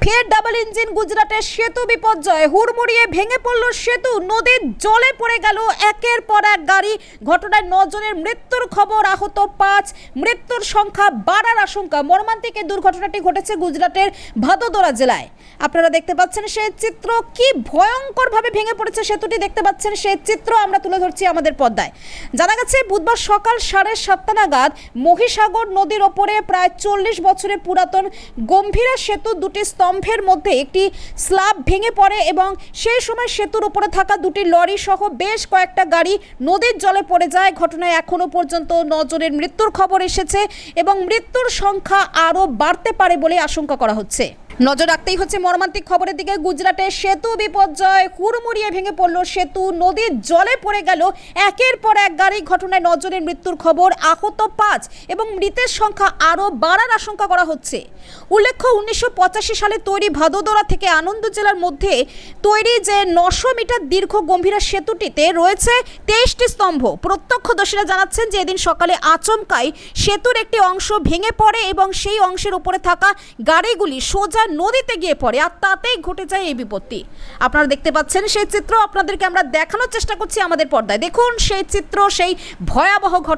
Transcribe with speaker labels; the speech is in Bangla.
Speaker 1: ফের ডাবল ইঞ্জিন গুজরাটের সেতু বিপর্যয়, হুড়মুড়িয়ে ভেঙে পড়ল সেতু, নদীর জলে পড়ে গেল একের পর এক গাড়ি। ঘটনায় 9 জনের মৃত্যুর খবর, আহত 5, মৃত্যুর সংখ্যা বাড়ার আশঙ্কা। মর্মান্তিক এই দুর্ঘটনাটি ঘটেছে গুজরাটের ভাদোদরা জেলায়। আপনারা দেখতে পাচ্ছেন সেই চিত্র, কি ভয়ঙ্কর ভাবে ভেঙে পড়েছে সেতুটি, দেখতে পাচ্ছেন সেই চিত্র আমরা তুলে ধরছি আমাদের পর্দায়। জানা গেছে বুধবার সকাল 7:30 নাগাদ মহিসাগর নদীর ওপরে প্রায় 40 বছরের পুরাতন গম্ভীরা সেতু দুটি স্তম্ভের মধ্যে একটি স্ল্যাব ভেঙে পড়ে এবং সেই সময় সেতুর উপরে থাকা দুটি লরি সহ বেশ কয়েকটা গাড়ি নদীর জলে পড়ে যায়। ঘটনায় এখনো পর্যন্ত 9 জনের মৃত্যুর খবর এসেছে এবং মৃত্যুর সংখ্যা আরও বাড়তে পারে বলে আশঙ্কা করা হচ্ছে। নজর রাখতেই হচ্ছে মর্মান্তিক খবরের দিকে। গুজরাটের সেতু বিপর্যয়, হুড়মুড়িয়ে ভেঙে পড়ল সেতু, নদীর জলে পড়ে গেল একের পর এক গাড়ি। ঘটনায় 9 জনের মৃত্যুর খবর, আহত 5 এবং মৃতের সংখ্যা আরও বাড়ার আশঙ্কা করা হচ্ছে। উল্লেখ্য 1985 সালে তৈরি ভাদোদরা থেকে আনন্দ জেলার মধ্যে তৈরি যে 900 মিটার দীর্ঘ গম্ভীরা সেতুটিতে রয়েছে 23টি স্তম্ভ। প্রত্যক্ষদর্শীরা জানাচ্ছেন যে এদিন সকালে আচমকাই সেতুর একটি অংশ ভেঙে পড়ে এবং সেই অংশের উপরে থাকা গাড়িগুলি সোজা নদীতে গিয়ে পড়ে, আর তাতেই ঘটে যায় এই বিপত্তি। আপনারা দেখতে পাচ্ছেন সেই চিত্র, আপনাদেরকে আমরা দেখানোর চেষ্টা করছি আমাদের পর্দায়। দেখুন সেই চিত্র, সেই ভয়াবহ ঘটনা।